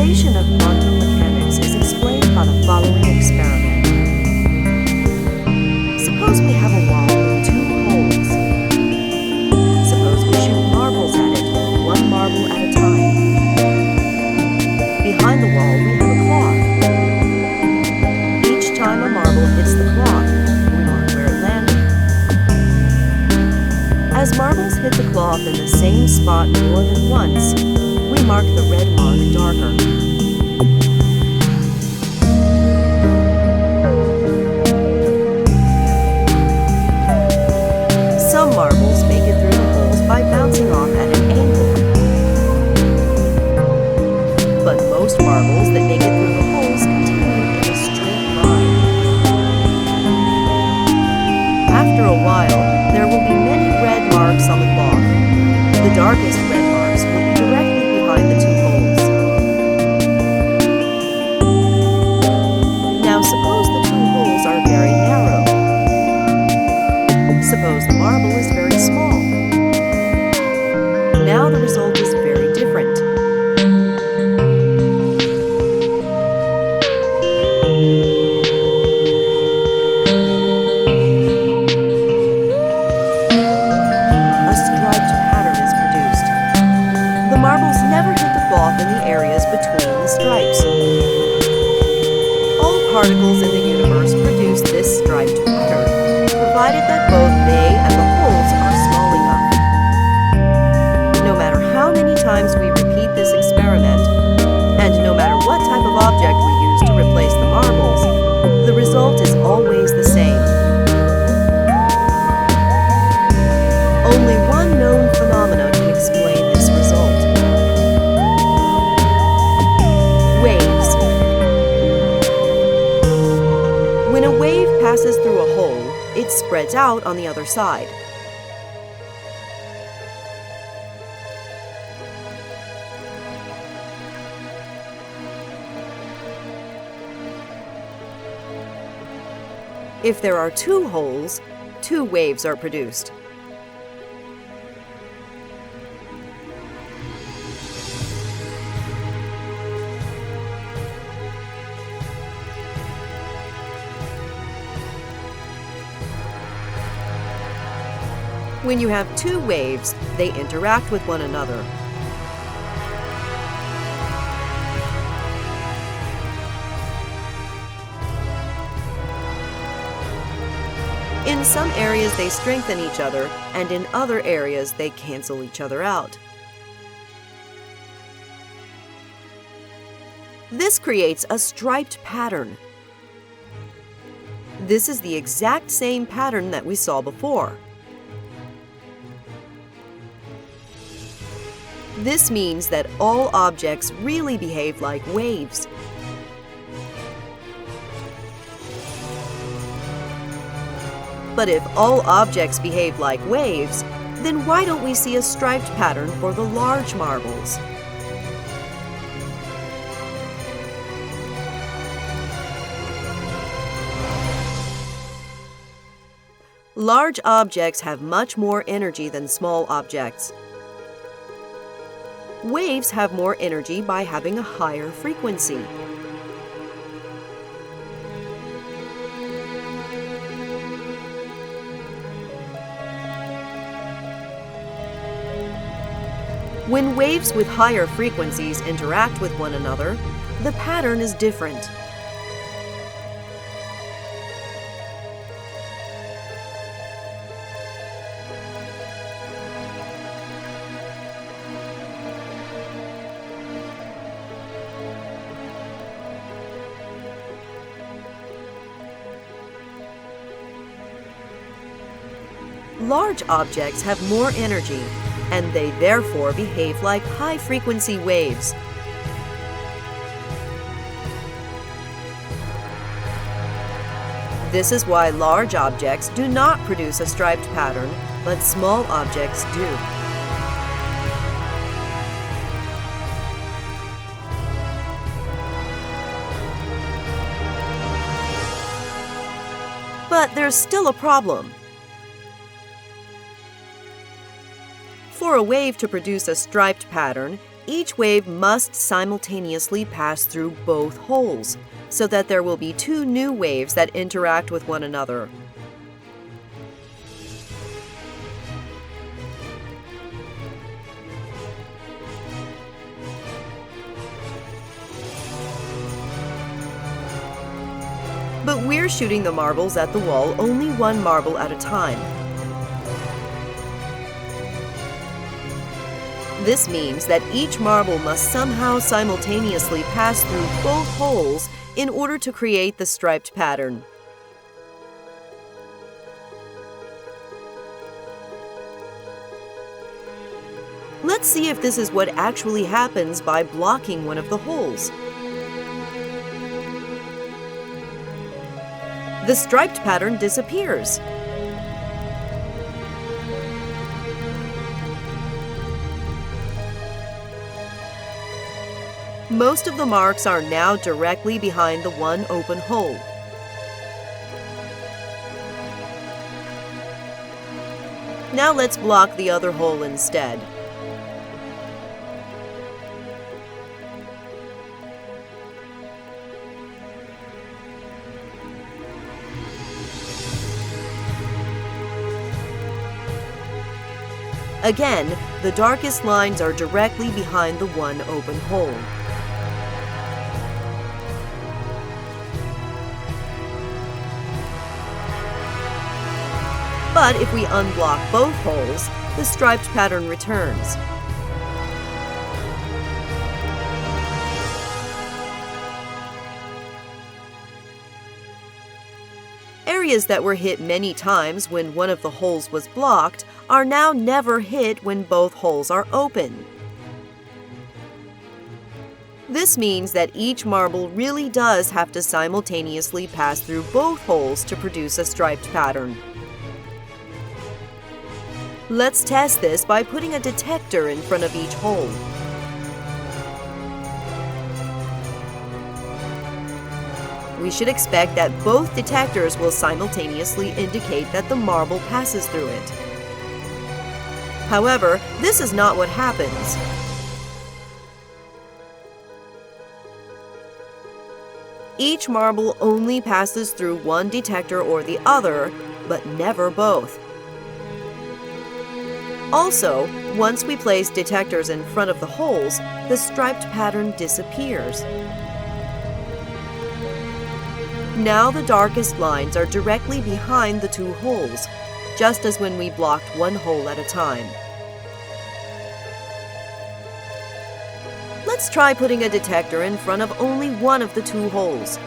foundation of quantum mechanics is explained by the following experiment. Suppose we have a wall with two holes. Suppose we shoot marbles at it, one marble at a time. Behind the wall we have a cloth. Each time a marble hits the cloth, we mark where it landed. As marbles hit the cloth in the same spot more than once, we mark the red mark darker. Some marbles make it through the holes by bouncing off at an angle. But most marbles that make it through the holes continue in a straight line. After a while, there will be many red marks on the cloth. The darkest red marks will be directly behind the two holes. Now suppose the two holes are very narrow. Suppose the marble is very small. Now the result is very different. A striped pattern is produced. The marbles never hit the cloth in the areas between the stripes. All particles in the universe produce this striped pattern, provided that both they and the holes are small enough. No matter how many times we repeat this experiment, and no matter what type of object we use to replace the marbles, the result is always the same. Only one known phenomena can explain this result. Waves. When a wave passes through a hole, it spreads out on the other side. If there are two holes, two waves are produced. When you have two waves, they interact with one another. In some areas they strengthen each other, and in other areas they cancel each other out. This creates a striped pattern. This is the exact same pattern that we saw before. This means that all objects really behave like waves. But if all objects behave like waves, then why don't we see a striped pattern for the large marbles? Large objects have much more energy than small objects. Waves have more energy by having a higher frequency. When waves with higher frequencies interact with one another, the pattern is different. Large objects have more energy, and they therefore behave like high-frequency waves. This is why large objects do not produce a striped pattern, but small objects do. But there's still a problem. For a wave to produce a striped pattern, each wave must simultaneously pass through both holes, so that there will be two new waves that interact with one another. But we're shooting the marbles at the wall only one marble at a time. This means that each marble must somehow simultaneously pass through both holes in order to create the striped pattern. Let's see if this is what actually happens by blocking one of the holes. The striped pattern disappears. Most of the marks are now directly behind the one open hole. Now let's block the other hole instead. Again, the darkest lines are directly behind the one open hole. But if we unblock both holes, the striped pattern returns. Areas that were hit many times when one of the holes was blocked are now never hit when both holes are open. This means that each marble really does have to simultaneously pass through both holes to produce a striped pattern. Let's test this by putting a detector in front of each hole. We should expect that both detectors will simultaneously indicate that the marble passes through it. However, this is not what happens. Each marble only passes through one detector or the other, but never both. Also, once we place detectors in front of the holes, the striped pattern disappears. Now the darkest lines are directly behind the two holes, just as when we blocked one hole at a time. Let's try putting a detector in front of only one of the two holes.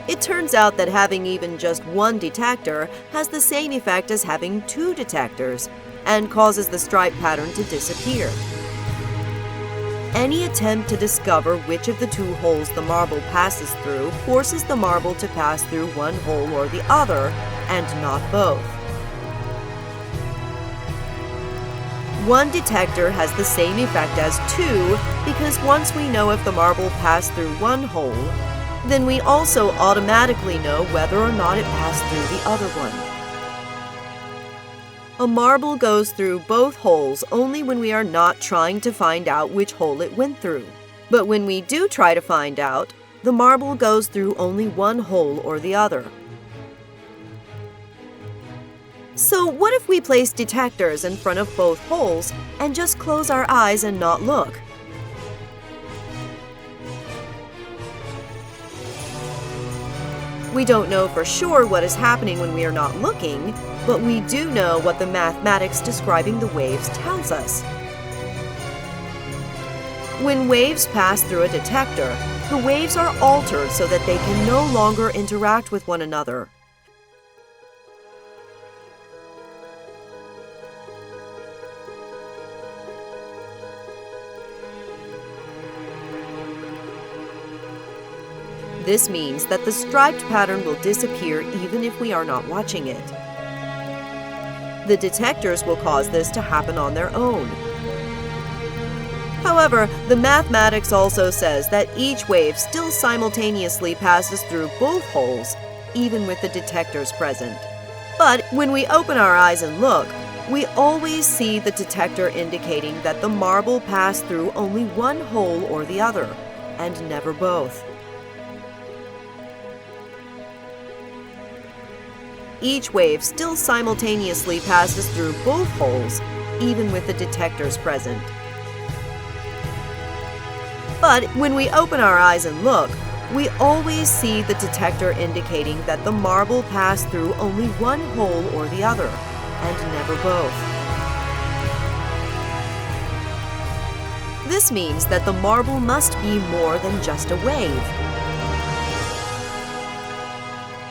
It turns out that having even just one detector has the same effect as having two detectors and causes the stripe pattern to disappear. Any attempt to discover which of the two holes the marble passes through forces the marble to pass through one hole or the other, and not both. One detector has the same effect as two because once we know if the marble passed through one hole, then we also automatically know whether or not it passed through the other one. A marble goes through both holes only when we are not trying to find out which hole it went through. But when we do try to find out, the marble goes through only one hole or the other. So what if we place detectors in front of both holes and just close our eyes and not look? We don't know for sure what is happening when we are not looking, but we do know what the mathematics describing the waves tells us. When waves pass through a detector, the waves are altered so that they can no longer interact with one another. This means that the striped pattern will disappear even if we are not watching it. The detectors will cause this to happen on their own. However, the mathematics also says that each wave still simultaneously passes through both holes, even with the detectors present. But when we open our eyes and look, we always see the detector indicating that the marble passed through only one hole or the other, and never both. Each wave still simultaneously passes through both holes, even with the detectors present. But when we open our eyes and look, we always see the detector indicating that the marble passed through only one hole or the other, and never both. This means that the marble must be more than just a wave.